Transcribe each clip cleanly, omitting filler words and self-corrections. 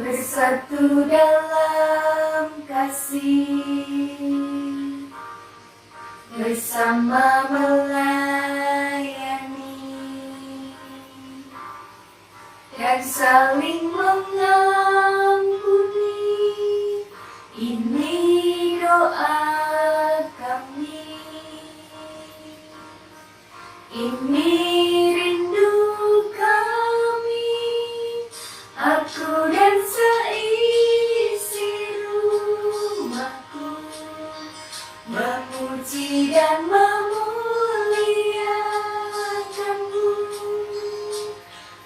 bersatu dalam kasih, bersama melayani dan saling mengampuni. Ini doa kami, ini rindu kami, aku dan seisi rumahku, memuji dan memuliakanmu,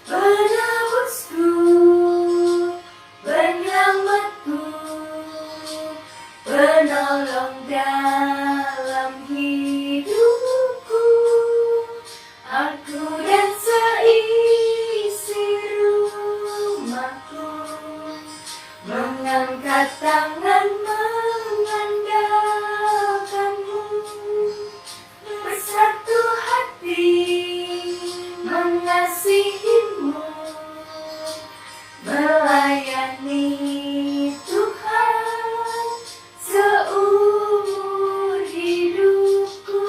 penebusku, penyelamatku, penolong dalam hidupku, aku dan seisi rumahku, mengangkat tangan mengandalkanmu, bersatu hati mengasihimu, melayani Tuhan seumur hidupku.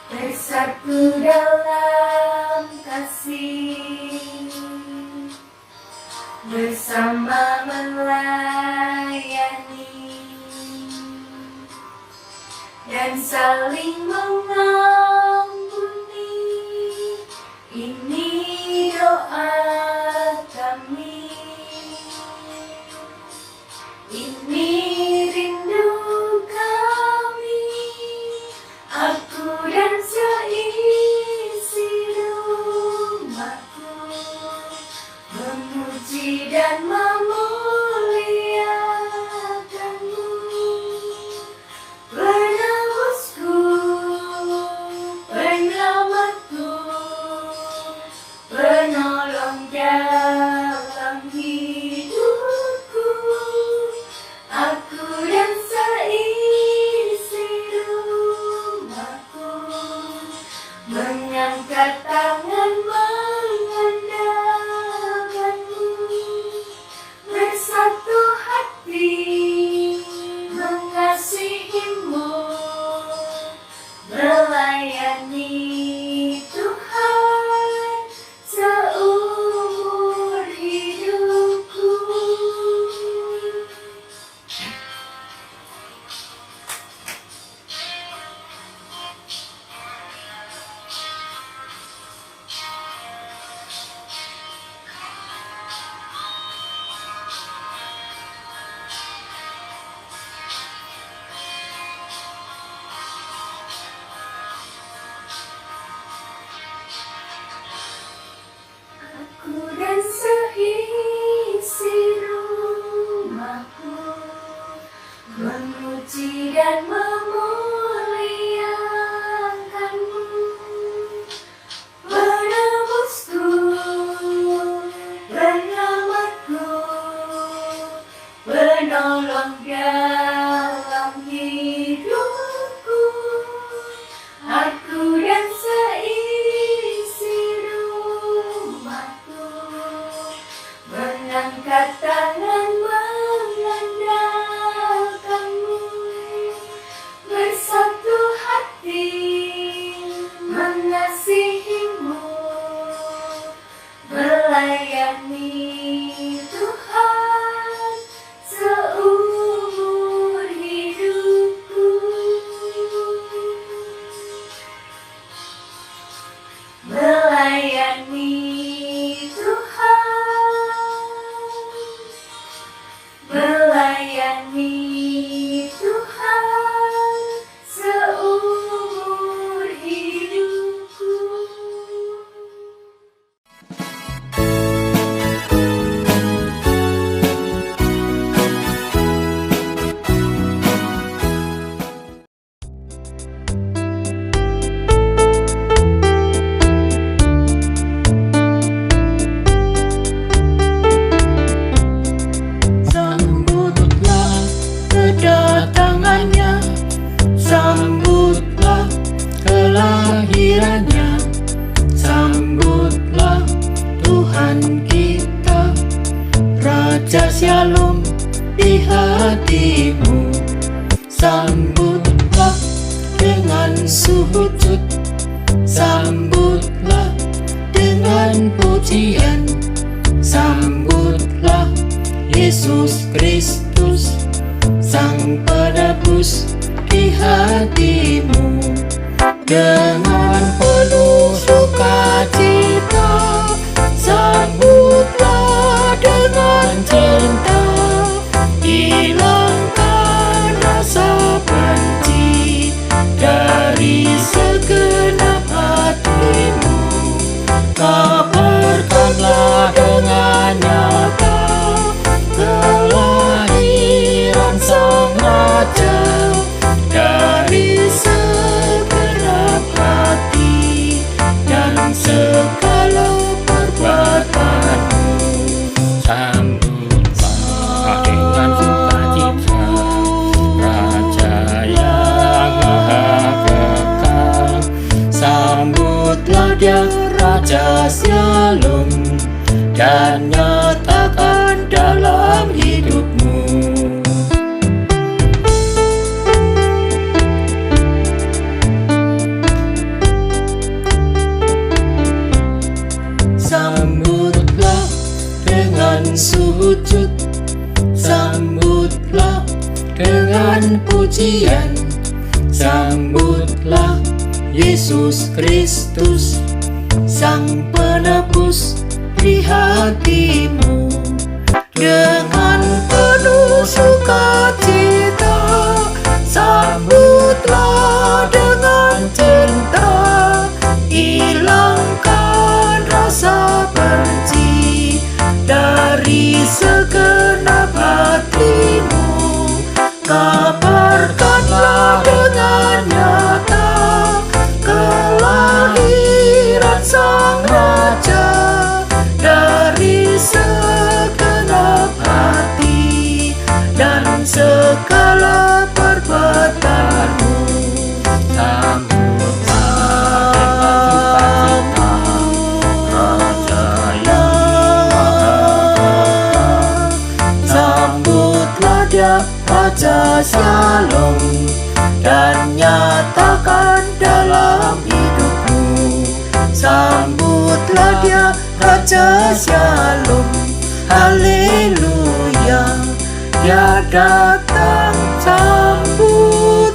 Bersatu dalam kasih, bersama melayani dan saling mengampuni. Ini doa kami, ini rindu kami, aku dan seisi rumahku, memuji dan memuliakanmu, penebusku, penyelamatku, penolong dalam hidupku, aku dan seisi rumahku, mengangkat tangan mengandalkanmu, bersatu hati mengasihimu, melayani Tuhan seumur hidupku. Aku dan seisi rumahku, memuji dan memuliakanmu, penebusku, penyelamatku, penolong dalam hidupku, aku dan seisi rumahku, mengangkat tangan mengandalkanmu, bersatu hati mengasihimu, melayani Tuhan seumur hidupku, melayani Tuhan, melayani Tuhan seumur hidupku. Sambutlah hatimu. Sambutlah dengan sujud, sambutlah dengan pujian, sambutlah Yesus Kristus, Sang Penebus di hatimu. Dengan penuh sukacita, sambutlah dengan cinta. Hilangkan rasa benci dari segenap hatimu. Kabarkanlah dengan nyata kelahiran Sang Raja dari segenap hati dan segala perbuatanmu. Sambutlah dengan sukacita Raja yang maha kekal. Sambutlah Dia Raja Shalom dan nyatakan dalam hidupmu. Sambutlah dengan sujud, sambutlah dengan pujian, sambutlah Yesus Kristus, Sang Penebus di hatimu. Dengan penuh sukacita, sambutlah dengan cinta. Hilangkan rasa benci dari segenap hatimu. Kabarkanlah dengan nyata kelahiran Sang Raja dari segenap hati dan segala perbuatanmu. Sambutlah Dia Raja Shalom dan nyatakan dalam hidupmu. Sambutlah Dia Raja Shalom, haleluya. Dia datang, sambutlah.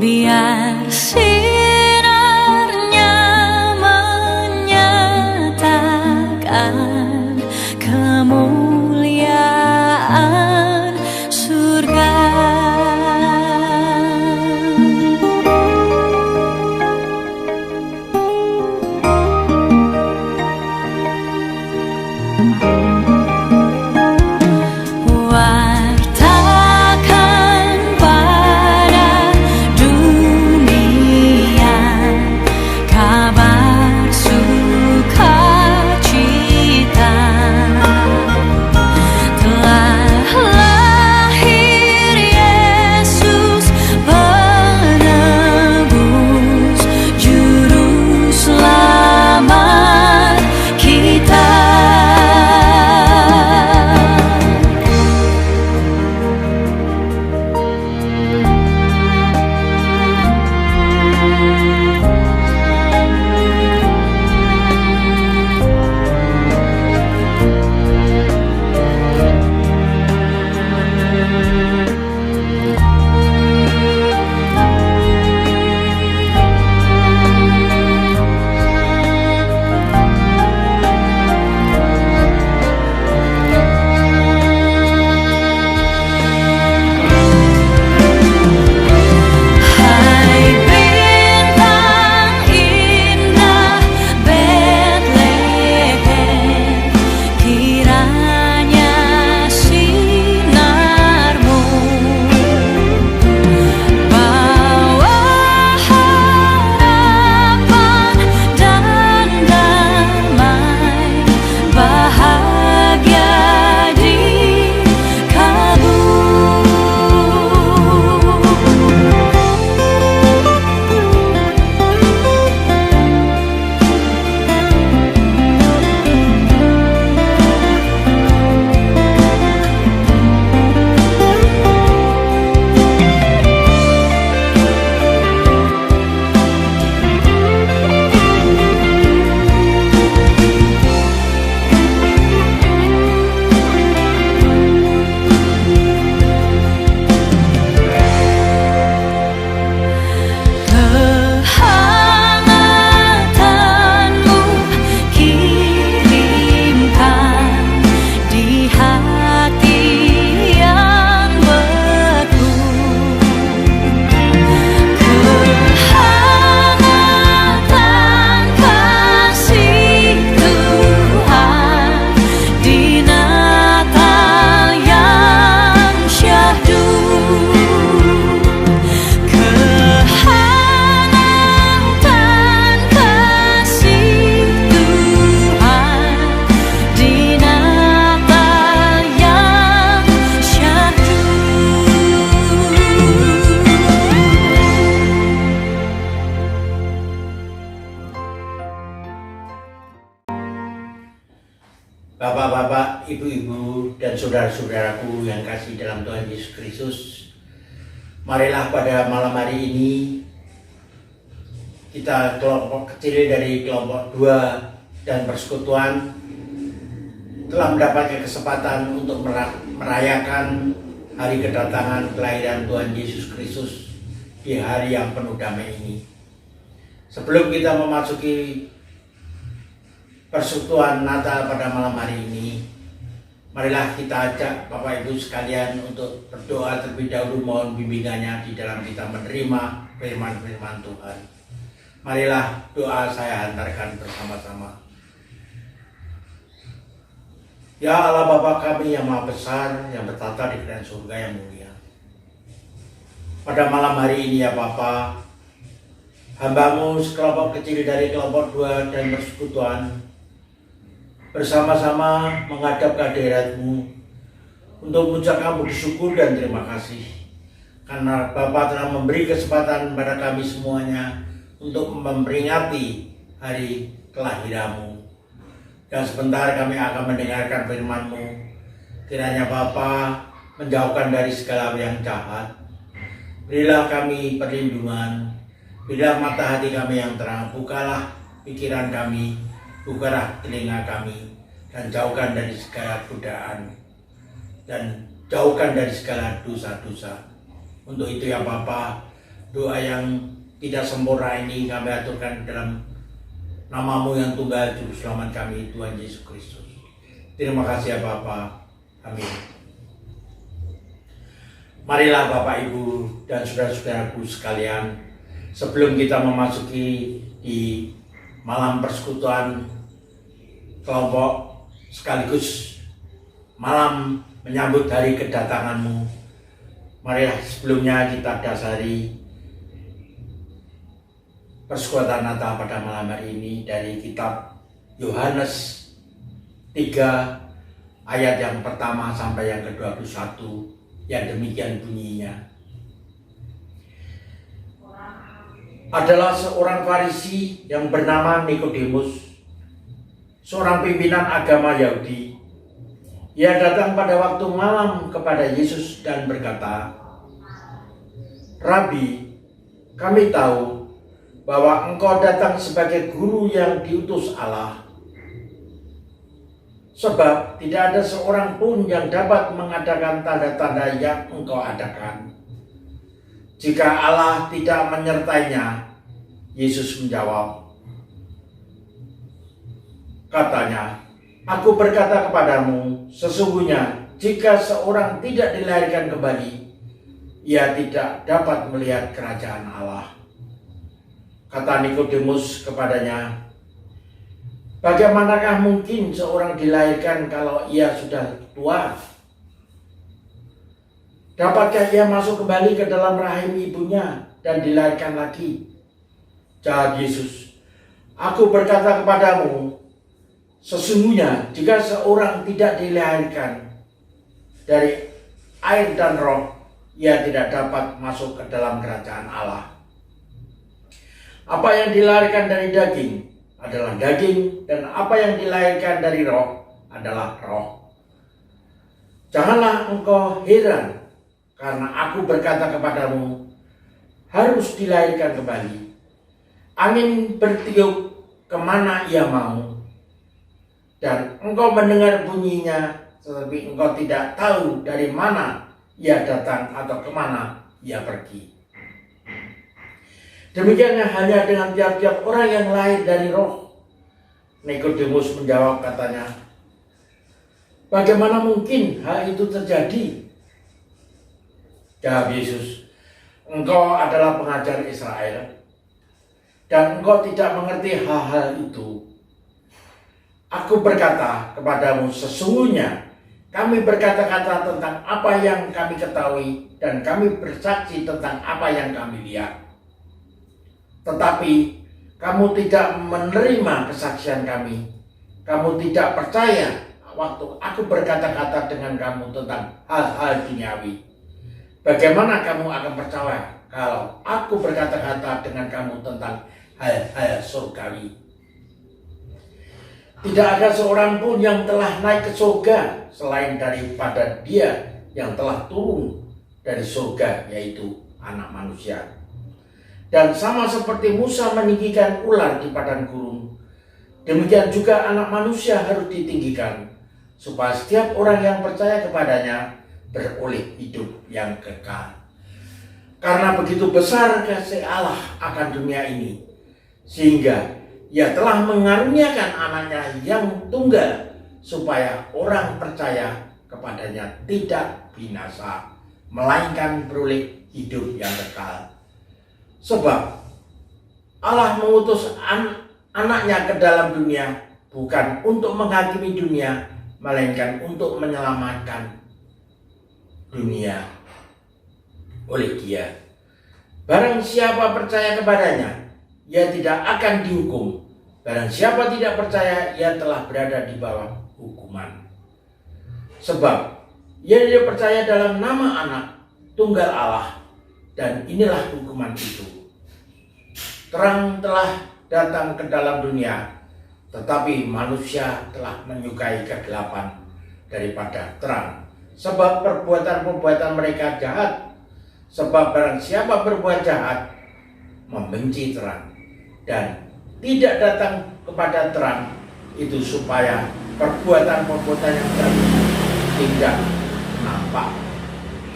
Biar sinarnya menyatakan kemuliaan surga. ibu-ibu, dan saudara-saudaraku yang kasih dalam Tuhan Yesus Kristus, marilah pada malam hari ini kita kelompok kecil dari kelompok 2 dan persekutuan telah mendapatkan kesempatan untuk merayakan hari kedatangan kelahiran Tuhan Yesus Kristus di hari yang penuh damai ini. Sebelum kita memasuki persekutuan Natal pada malam hari ini, marilah kita ajak Bapak Ibu sekalian untuk berdoa terlebih dahulu, mohon bimbingannya di dalam kita menerima firman-firman Tuhan. Marilah doa saya hantarkan bersama-sama. Ya Allah Bapa kami yang Maha Besar, yang bertata di kerajaan surga yang mulia. Pada malam hari ini ya Bapa, hamba-Mu sekelompok kecil dari kelompok 2 dan persekutuan bersama-sama menghadap ke hadirat-Mu untuk mengucapkan puji syukur dan terima kasih karena Bapa telah memberi kesempatan pada kami semuanya untuk memperingati hari kelahiran-Mu. Dan sebentar kami akan mendengarkan firman-Mu. Kiranya Bapa menjauhkan dari segala yang jahat. Berilah kami perlindungan, berilah mata hati kami yang terang, bukalah pikiran kami, bukalah telinga kami, dan jauhkan dari segala godaan, dan jauhkan dari segala dosa-dosa. Untuk itu ya Bapa, doa yang tidak sempurna ini kami aturkan dalam nama-Mu yang tunggal, Juru Selamat kami, Tuhan Yesus Kristus. Terima kasih ya Bapa. Amin. Marilah Bapak Ibu dan saudara-saudaraku sekalian, sebelum kita memasuki di malam persekutuan kelompok sekaligus malam menyambut hari kedatangan-Mu, marilah sebelumnya kita dasari persekutuan Natal pada malam hari ini dari kitab Yohanes 3 ayat yang pertama sampai yang ke-21 yang demikian bunyinya. Adalah seorang Farisi yang bernama Nikodemus, seorang pimpinan agama Yahudi. Ia datang pada waktu malam kepada Yesus dan berkata, "Rabi, kami tahu bahwa Engkau datang sebagai guru yang diutus Allah. Sebab tidak ada seorang pun yang dapat mengadakan tanda-tanda yang Engkau adakan jika Allah tidak menyertainya." Yesus menjawab, katanya, "Aku berkata kepadamu, sesungguhnya jika seorang tidak dilahirkan kembali, ia tidak dapat melihat kerajaan Allah." Kata Nikodemus kepadanya, "Bagaimanakah mungkin seorang dilahirkan kalau ia sudah tua? Dapatkah ia masuk kembali ke dalam rahim ibunya dan dilahirkan lagi?" Jawab Yesus, "Aku berkata kepadamu, sesungguhnya jika seorang tidak dilahirkan dari air dan roh, ia tidak dapat masuk ke dalam kerajaan Allah. Apa yang dilahirkan dari daging adalah daging, dan apa yang dilahirkan dari roh adalah roh. Janganlah engkau heran, karena aku berkata kepadamu, harus dilahirkan kembali. Angin bertiup kemana ia mau, dan engkau mendengar bunyinya, tetapi engkau tidak tahu dari mana ia datang atau kemana ia pergi. Demikianlah hanya dengan tiap-tiap orang yang lahir dari roh." Nikodemus menjawab katanya, "Bagaimana mungkin hal itu terjadi?" Jawab Yesus, "Engkau adalah pengajar Israel, dan engkau tidak mengerti hal-hal itu. Aku berkata kepadamu, sesungguhnya kami berkata-kata tentang apa yang kami ketahui, dan kami bersaksi tentang apa yang kami lihat. Tetapi kamu tidak menerima kesaksian kami. Kamu tidak percaya waktu aku berkata-kata dengan kamu tentang hal-hal duniawi. Bagaimana kamu akan percaya kalau aku berkata-kata dengan kamu tentang hal-hal surgawi?" Tidak ada seorang pun yang telah naik ke surga selain daripada Dia yang telah turun dari surga, yaitu Anak Manusia. Dan sama seperti Musa meninggikan ular di padang gurun, demikian juga Anak Manusia harus ditinggikan, supaya setiap orang yang percaya kepadanya beroleh hidup yang kekal. Karena begitu besar kasih Allah akan dunia ini, sehingga Ia telah mengaruniakan anaknya yang tunggal, supaya orang percaya kepadanya tidak binasa, melainkan beroleh hidup yang kekal. Sebab Allah mengutus anaknya ke dalam dunia bukan untuk menghakimi dunia, melainkan untuk menyelamatkan dunia oleh Dia. Barang siapa percaya kepadanya, ia tidak akan dihukum. Barang siapa tidak percaya, ia telah berada di bawah hukuman. Sebab ia tidak percaya dalam nama Anak Tunggal Allah, dan inilah hukuman itu. Terang telah datang ke dalam dunia, tetapi manusia telah menyukai kegelapan daripada terang, sebab perbuatan-perbuatan mereka jahat. Sebab barang siapa berbuat jahat, membenci terang, dan tidak datang kepada terang itu, supaya perbuatan-perbuatan yang jahat tidak nampak.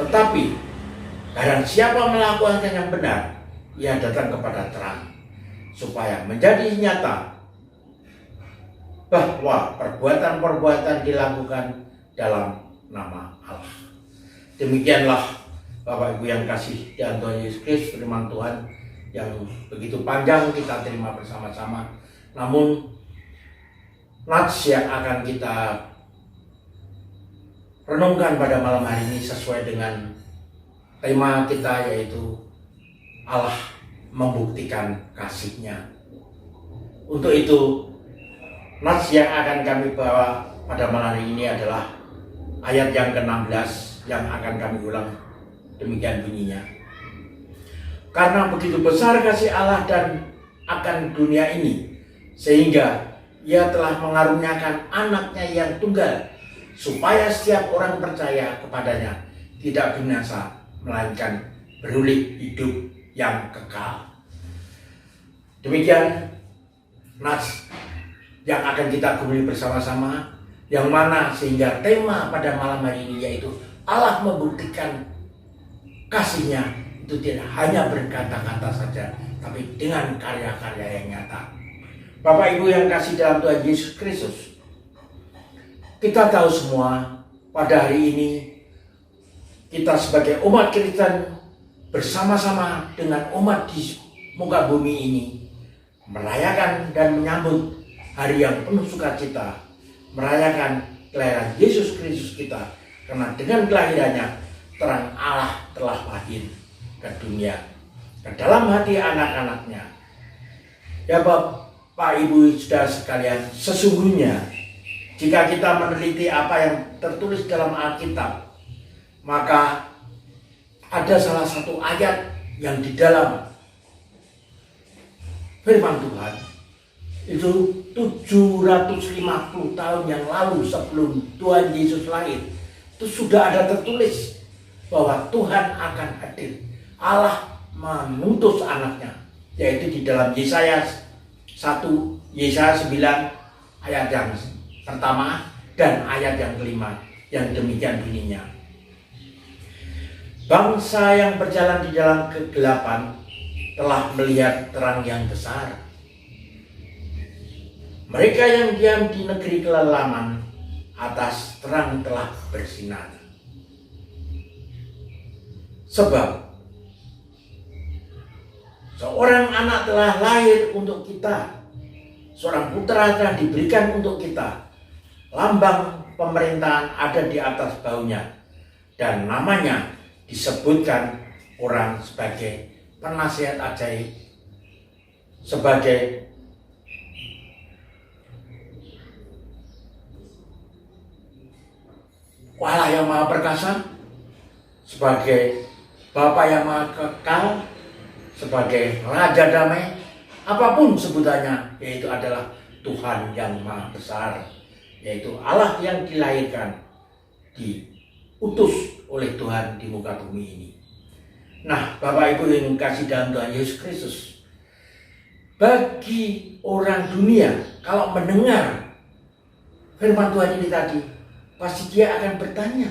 Tetapi barang siapa melakukan yang benar, ia datang kepada terang, supaya menjadi nyata bahwa perbuatan-perbuatan dilakukan dalam nama Allah. Demikianlah Bapak Ibu yang kasih di Tuhan Yesus Kristus, firman Tuhan yang begitu panjang kita terima bersama-sama. Namun nats yang akan kita renungkan pada malam hari ini sesuai dengan tema kita, yaitu Allah membuktikan kasih-Nya. Untuk itu, nats yang akan kami bawa pada malam hari ini adalah ayat yang ke-16 yang akan kami ulang. Demikian bunyinya. Karena begitu besar kasih Allah dan akan dunia ini, sehingga Ia telah mengaruniakan anaknya yang tunggal, supaya setiap orang percaya kepadanya tidak binasa, melainkan beroleh hidup yang kekal. Demikian nats yang akan kita gumuli bersama-sama, yang mana sehingga tema pada malam hari ini yaitu Allah membuktikan kasih-Nya itu tidak hanya berkata-kata saja, tapi dengan karya-karya yang nyata. Bapak Ibu yang kasih dalam Tuhan Yesus Kristus, kita tahu semua pada hari ini kita sebagai umat Kristen bersama-sama dengan umat di muka bumi ini merayakan dan menyambut hari yang penuh sukacita, merayakan kelahiran Yesus Kristus kita, karena dengan kelahirannya terang Allah telah lahir ke dunia, ke dalam hati anak-anaknya. Ya Bapak Ibu saudara sekalian, sesungguhnya jika kita meneliti apa yang tertulis dalam Alkitab, maka ada salah satu ayat yang di dalam firman Tuhan itu 750 tahun yang lalu sebelum Tuhan Yesus lahir, itu sudah ada tertulis bahwa Tuhan akan hadir. Allah mengutus anaknya, yaitu di dalam Yesaya 1, Yesaya 9 ayat yang pertama dan ayat yang kelima, yang demikian bunyinya. Bangsa yang berjalan di dalam kegelapan telah melihat terang yang besar. Mereka yang diam di negeri kelelaman, atas terang telah bersinar. Sebab seorang anak telah lahir untuk kita, seorang putra telah diberikan untuk kita. Lambang pemerintahan ada di atas baunya, dan namanya disebutkan orang sebagai penasihat ajaib, sebagai Allah yang Maha Perkasa, sebagai Bapa yang Maha Kekal, sebagai Raja Damai, apapun sebutannya, yaitu adalah Tuhan yang Maha Besar, yaitu Allah yang dilahirkan, diutus oleh Tuhan di muka bumi ini. Nah, Bapak Ibu yang kasih dalam Tuhan Yesus Kristus, bagi orang dunia kalau mendengar firman Tuhan ini tadi, pasti dia akan bertanya,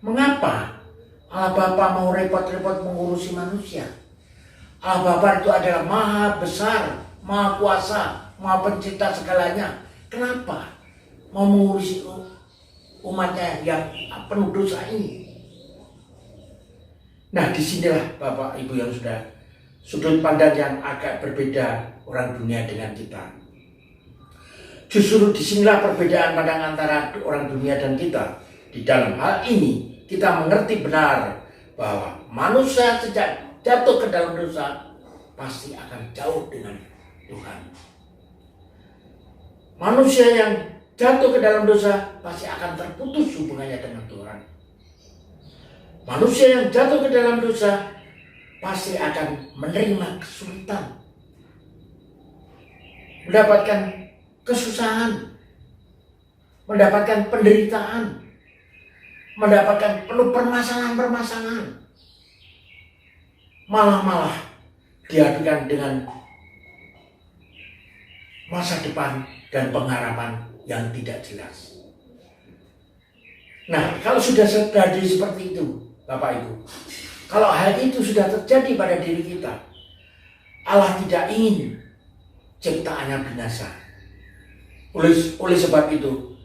mengapa Allah Bapa mau repot-repot mengurusi manusia? Allah Bapa itu adalah Maha Besar, Maha Kuasa, Maha Pencipta segalanya. Kenapa mau mengurusi umatnya yang penuh dosa ini? Nah, disinilah Bapak Ibu yang sudah sudut pandang yang agak berbeda orang dunia dengan kita. Justru disinilah perbedaan pandang antara orang dunia dan kita. Di dalam hal ini kita mengerti benar bahwa manusia sejak jatuh ke dalam dosa pasti akan jauh dengan Tuhan. Manusia yang jatuh ke dalam dosa pasti akan terputus hubungannya dengan Tuhan. Manusia yang jatuh ke dalam dosa pasti akan menerima kesulitan, mendapatkan kesusahan, mendapatkan penderitaan, mendapatkan penuh permasalahan-permasalahan. Malah dihadapkan dengan masa depan dan pengharapan yang tidak jelas. Nah, kalau sudah terjadi seperti itu, Bapak Ibu, kalau hal itu sudah terjadi pada diri kita, Allah tidak ingin ciptaannya binasa. Oleh sebab itu,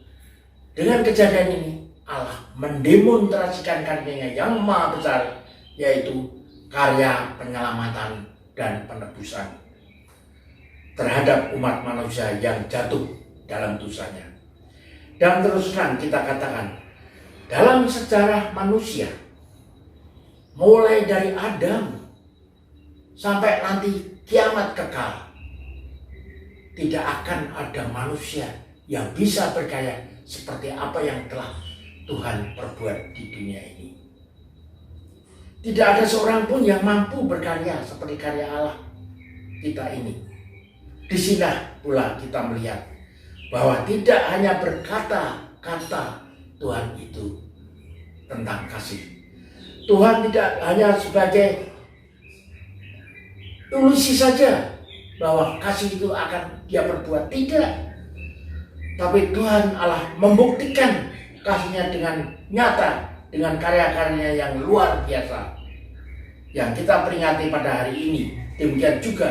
dengan kejadian ini, Allah mendemonstrasikan karyanya yang maha besar, yaitu karya penyelamatan dan penebusan terhadap umat manusia yang jatuh dalam dosanya. Dan terus terang kita katakan, dalam sejarah manusia, mulai dari Adam sampai nanti kiamat kekal, tidak akan ada manusia yang bisa berkarya seperti apa yang telah Tuhan perbuat di dunia ini. Tidak ada seorang pun yang mampu berkarya seperti karya Allah kita ini. Disinilah pula kita melihat bahwa tidak hanya berkata-kata Tuhan itu tentang kasih. Tuhan tidak hanya sebagai tulisi saja bahwa kasih itu akan dia perbuat, tidak. Tapi Tuhan Allah membuktikan kasihnya dengan nyata, dengan karya-karyanya yang luar biasa yang kita peringati pada hari ini. Demikian juga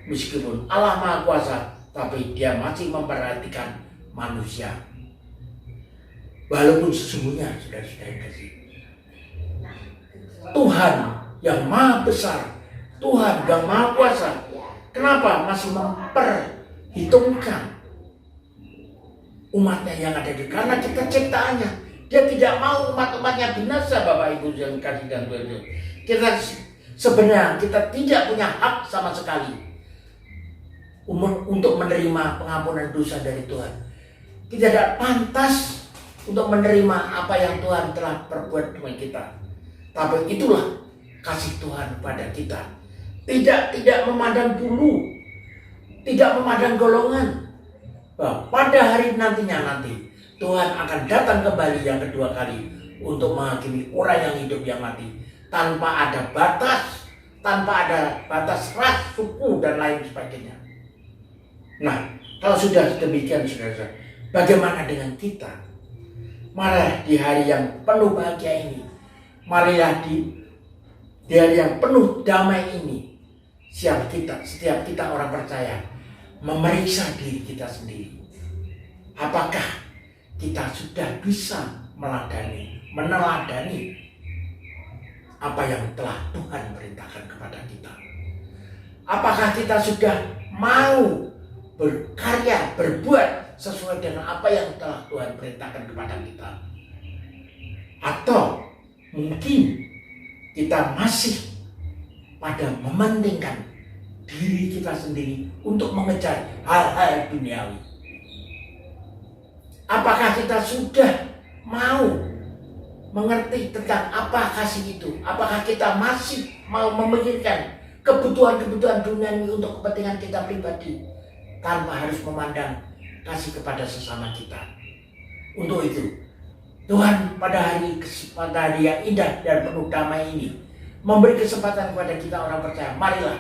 meskipun Allah Maha Kuasa, tapi dia masih memperhatikan manusia. Walaupun sesungguhnya saudara-saudara yang kasih, Tuhan yang Maha Besar, Tuhan yang Maha Kuasa, kenapa masih memperhitungkan umatnya yang ada di karena kita ciptaannya. Dia tidak mau umat-umatnya binasa, Bapak Ibu yang kasih dan Tuhan. Kita sebenarnya kita tidak punya hak sama sekali untuk menerima pengampunan dosa dari Tuhan. Kita tidak pantas untuk menerima apa yang Tuhan telah perbuat dengan kita. Tapi itulah kasih Tuhan pada kita. Tidak memandang bulu, tidak memandang golongan. Bahwa pada hari nantinya Tuhan akan datang kembali yang kedua kali untuk menghakimi orang yang hidup yang mati tanpa ada batas, ras, suku dan lain sebagainya. Nah, kalau sudah demikian saudara, bagaimana dengan kita? Marilah di hari yang penuh bahagia ini, marilah di hari yang penuh damai ini, setiap kita orang percaya memeriksa diri kita sendiri. Apakah kita sudah bisa meneladani apa yang telah Tuhan perintahkan kepada kita? Apakah kita sudah mau berkarya, berbuat sesuai dengan apa yang telah Tuhan perintahkan kepada kita? Atau mungkin kita masih pada mementingkan diri kita sendiri untuk mengejar hal-hal duniawi? Apakah kita sudah mau mengerti tentang apa kasih itu? Apakah kita masih mau memikirkan kebutuhan-kebutuhan dunia ini untuk kepentingan kita pribadi? tanpa harus memandang kasih kepada sesama kita. Untuk itu, Tuhan pada hari yang indah dan penuh damai ini memberi kesempatan kepada kita orang percaya. Marilah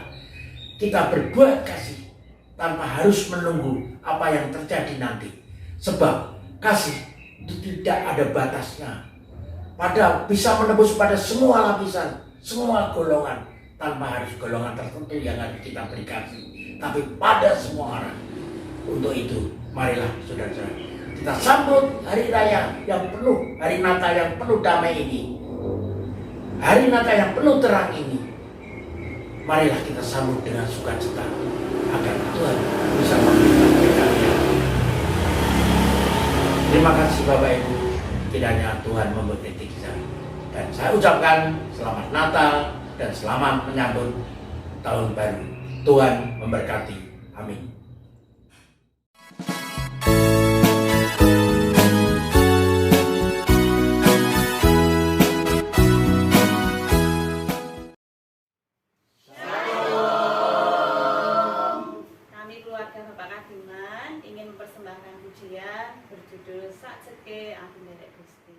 kita berbuat kasih tanpa harus menunggu apa yang terjadi nanti. Sebab kasih itu tidak ada batasnya. Padahal bisa menembus pada semua lapisan, semua golongan, tanpa harus golongan tertentu yang harus kita beri kasih, tapi pada semua orang. Untuk itu, marilah saudara-saudara, kita sambut hari raya yang penuh, hari Natal yang penuh damai ini, hari Natal yang penuh terang ini. Marilah kita sambut dengan sukacita agar Tuhan bisa memberikan berkatnya. Terima kasih Bapak Ibu, kiranya Tuhan memberkati kita. Dan saya ucapkan selamat Natal dan selamat menyambut tahun baru. Tuhan memberkati. Amin. Kami keluarga Bapak Kagungan ingin mempersembahkan pujian berjudul Sakjeke Aku Nderek Gusti.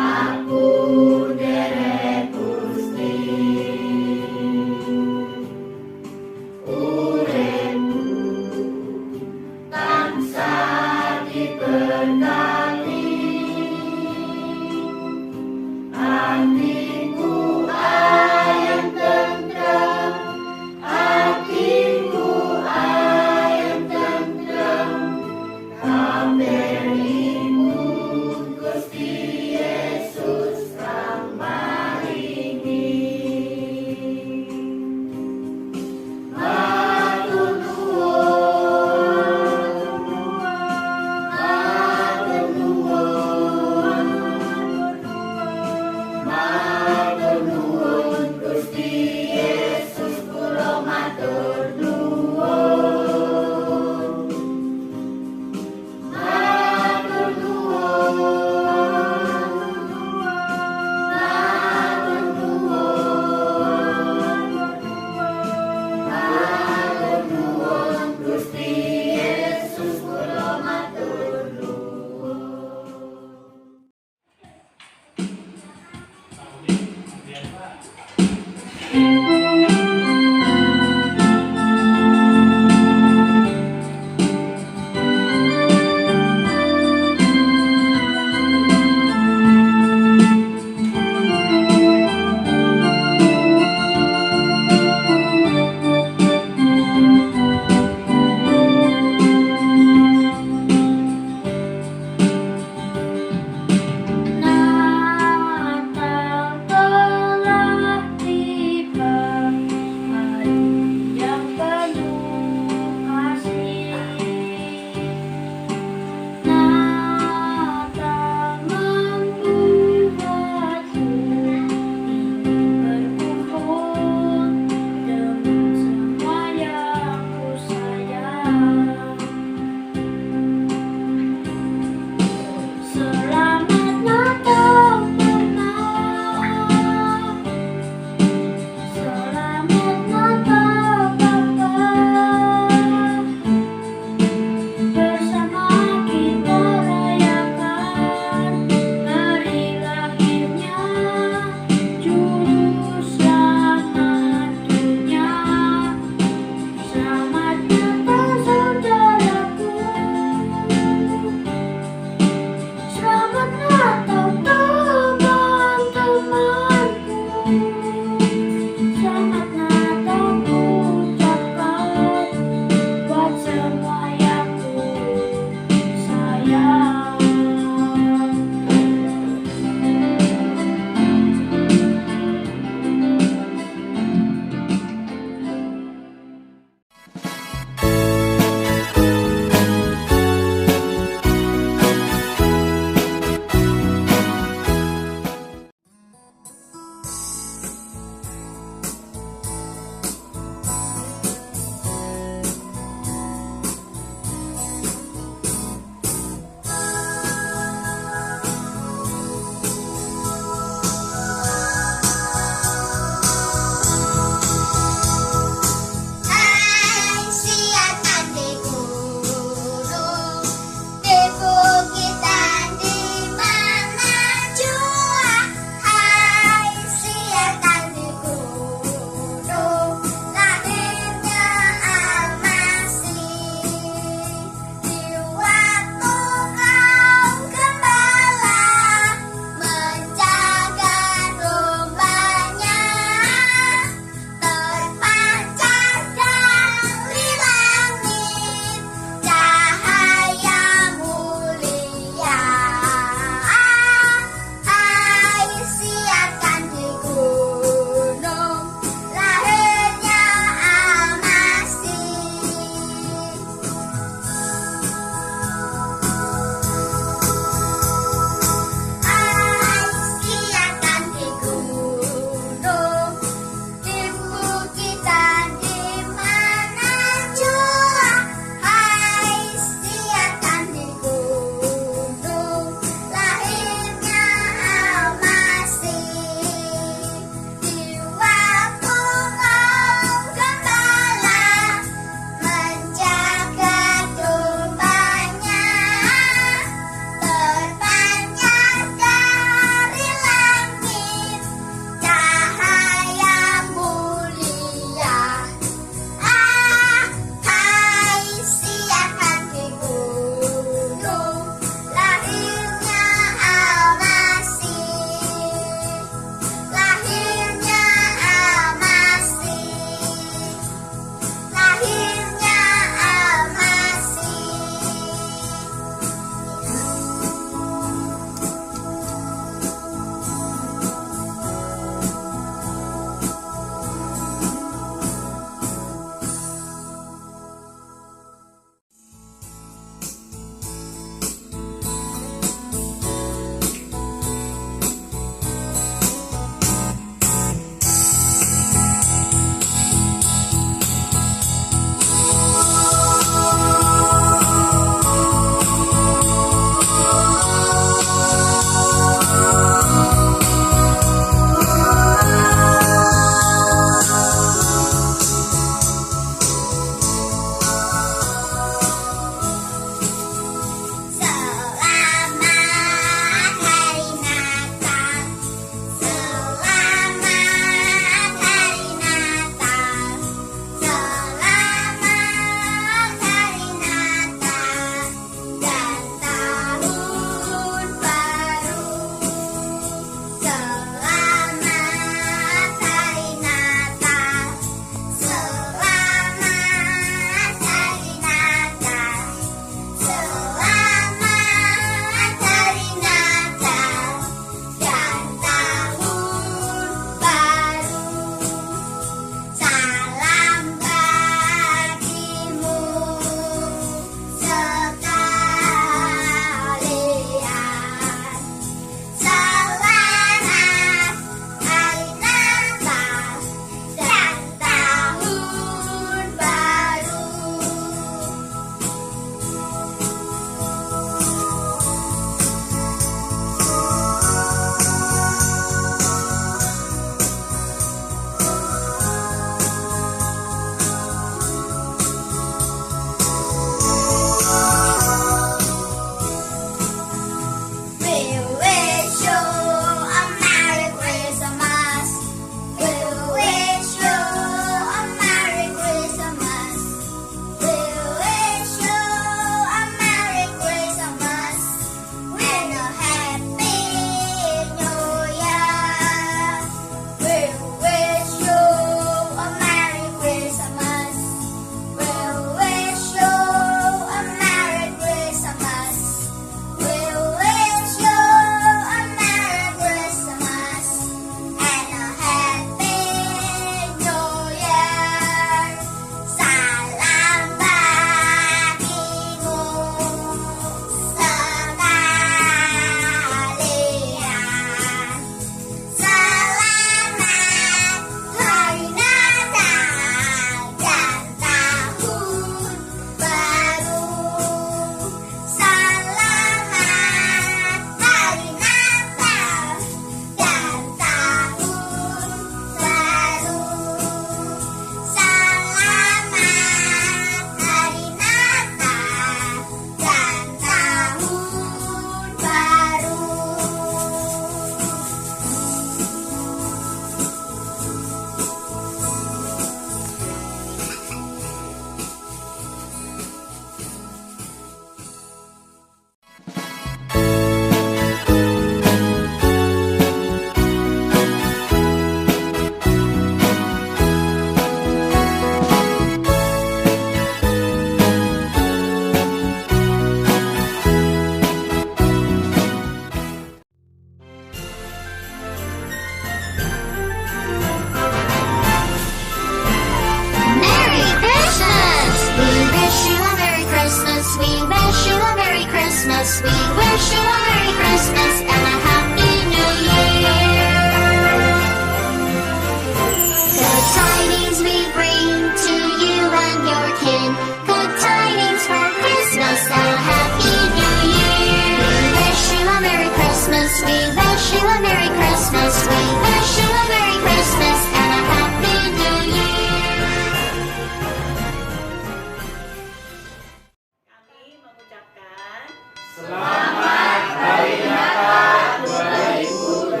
Selamat Hari Natal 2021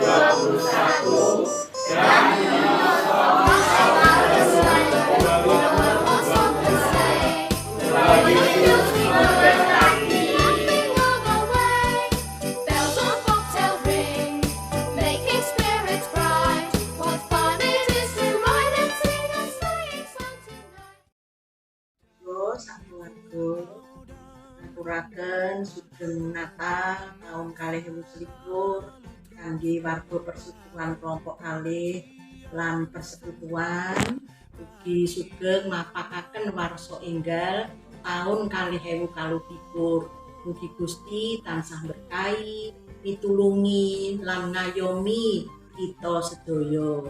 dan Bells on bobtail ring, making spirits bright. What fun it is to ride and sing a sleighing song tonight. Yo sakeluarga ngaturaken sugeng Natal taun 2021 kangge warga persekutuan kelompok kalih lan persekutuan ugi sugeng mapakaken warsa enggal taun 2022. Mugi Gusti tansah berkahi, pitulungi lan ngayomi kita sedaya.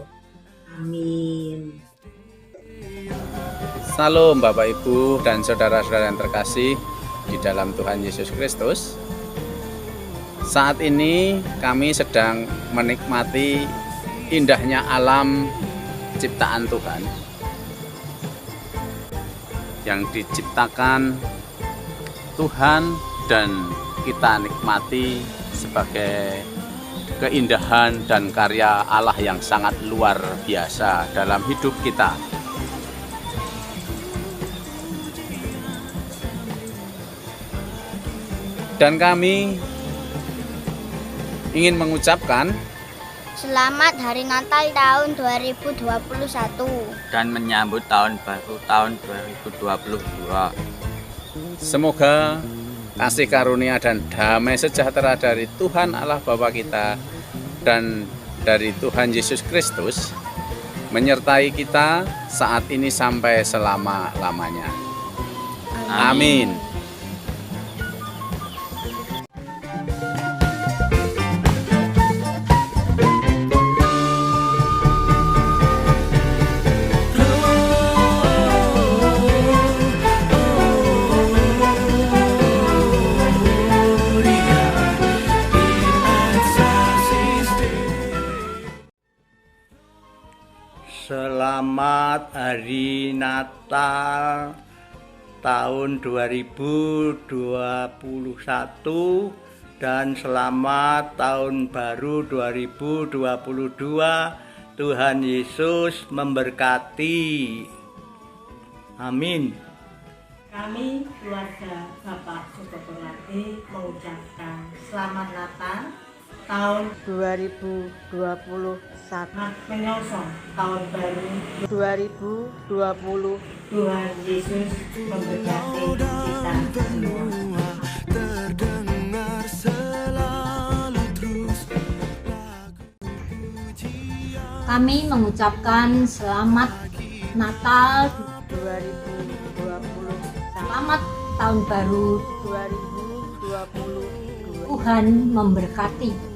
Amin. Salam Bapak Ibu dan saudara-saudara yang terkasih di dalam Tuhan Yesus Kristus. Saat ini kami sedang menikmati indahnya alam ciptaan Tuhan yang diciptakan Tuhan dan kita nikmati sebagai keindahan dan karya Allah yang sangat luar biasa dalam hidup kita. Dan kami ingin mengucapkan Selamat Hari Natal tahun 2021. dan menyambut tahun baru tahun 2022. semoga kasih karunia dan damai sejahtera dari Tuhan Allah Bapa kita dan dari Tuhan Yesus Kristus menyertai kita saat ini sampai selama-lamanya. Amin. Selamat Hari Natal tahun 2021 dan selamat tahun baru 2022. Tuhan Yesus memberkati. Amin. Kami keluarga Bapak Sutopo Lati mengucapkan Selamat Natal tahun 2021 menyongsong tahun baru 2020. Tuhan Yesus memberkati kita semua. Kami mengucapkan Selamat Natal 2020 Selamat Tahun Baru 2022. Tuhan memberkati.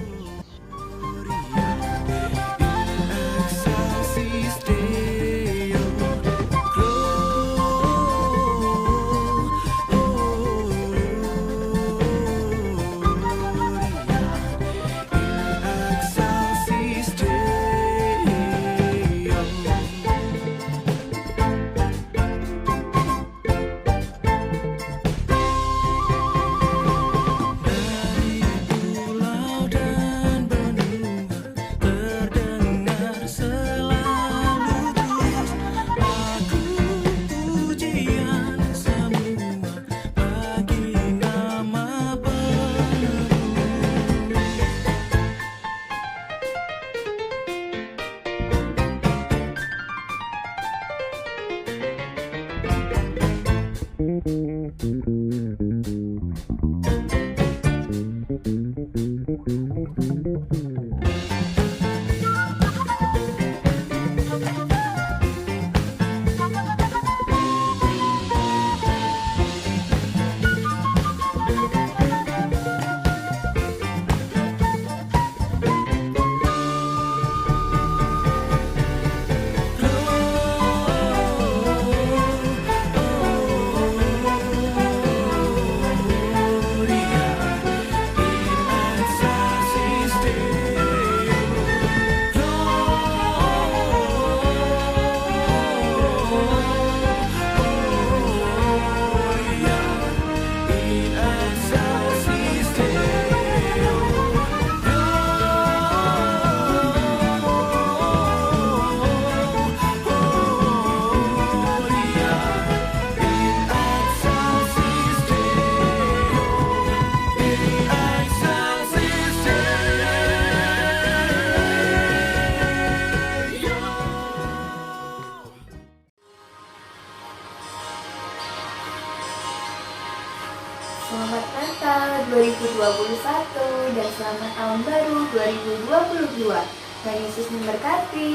Selamat Natal 2021 dan selamat tahun baru 2022. Tuhan Yesus memberkati.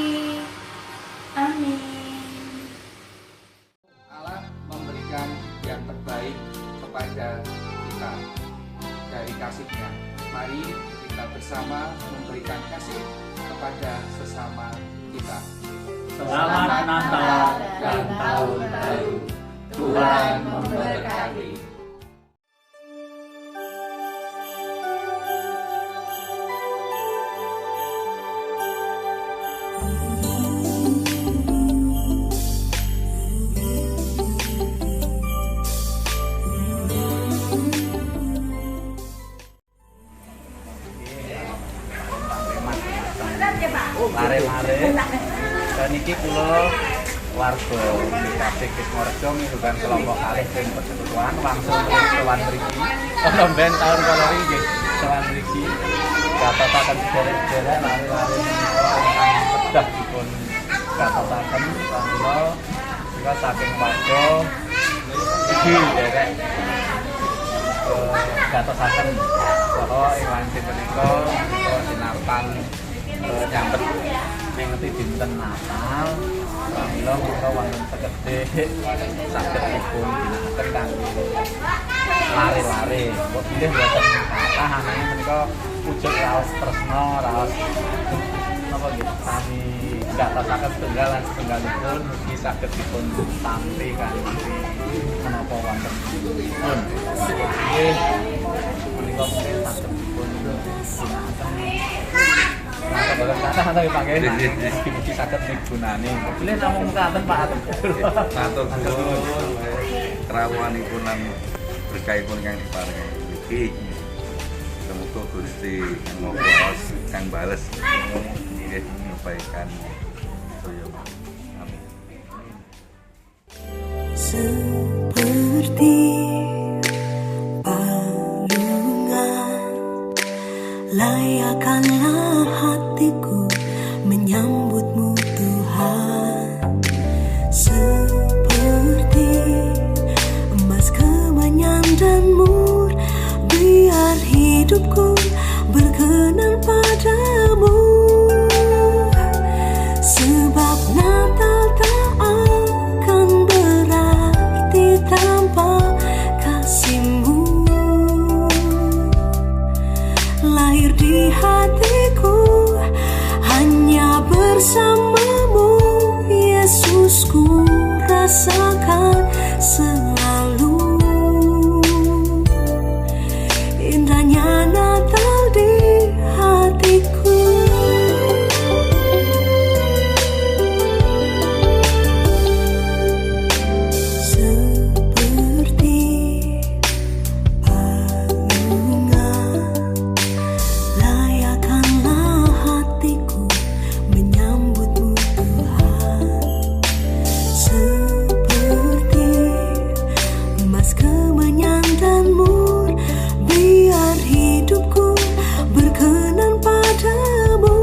Amin. Allah memberikan yang terbaik kepada kita dari kasih-Nya. Mari kita bersama memberikan kasih kepada sesama kita. Selamat Natal dan Tahun Baru. Tuhan memberkati. Mare-mare dan iki kula warga DKP Kismorejo ngidukan kelompok kalih ing persekutuan langsung sowan mriki. Ana ben taun kala nggih sowan mriki. Gatosaken derek-derek lari-lari menika ingkang kedah dipun gatosaken kula menika saking warga iki derek gatosaken saha ing wanci menika sinartan nyambet mengeti dinten Natal pramila kita wonten sekedhik saged dipun ginakaken kangge lare-lare kok bilih mboten kathah ananging menika wujud raos tresna raos napa nggih sami gatosaken setunggal lan setunggalipun mugi saged dipun tampi kanthi menapa wonten pun nggih menika mungkin saged dipun ginakaken Bapak kata tapi pakai mungkin sakit nih gunane. Boleh namung katen Pak Atem. Matur nuwun. Krawuhanipun lan berkahipun kang diparingi iki. Semoga Gusti Ngopos kang bales nggih kebaikan saya. Amin. Seperti palungan layakkanlah hatiku menyambutmu Tuhan, seperti emas kemenyan dan mur, biar hidupku berkenan padamu. Sebab Natal tak akan berarti tanpa kasih-Mu. Lahir di hatiku hanya bersama-Mu, Yesusku rasakan selalu. Indahnya Natal di hatiku. Seperti palungan layakkanlah hatiku menyambutmu Tuhan, seperti emas kemenyan dan mur, biar hidupku berkenan padamu.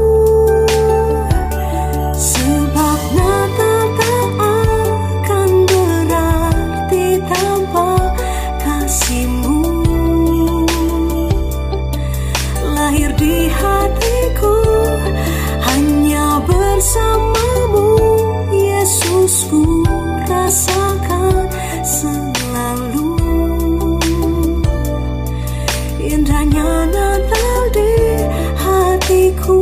Sebab Natal tak akan berarti tanpa kasih-Mu. Lahir di hatiku hanya bersama-Mu, Yesusku rasakan selalu. Indahnya Natal di hatiku.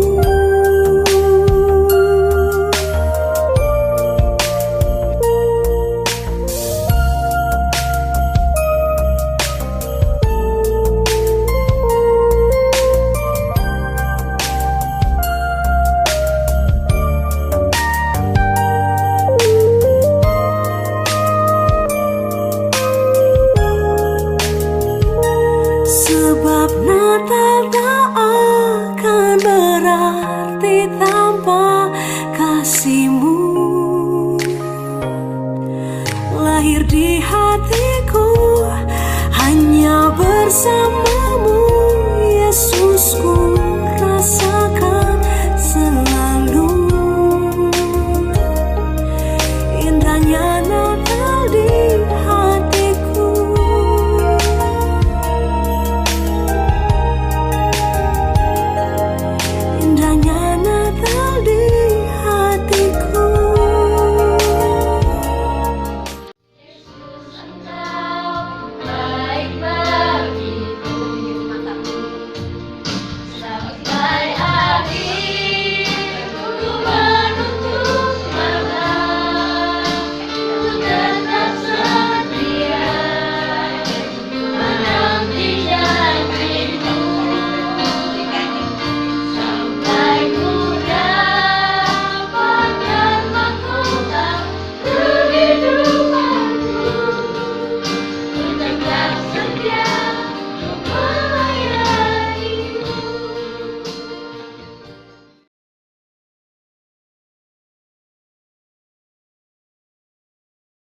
Sebab Natal tak akan berarti tanpa kasih-Mu. Lahir di hatiku hanya bersama-Mu, Yesusku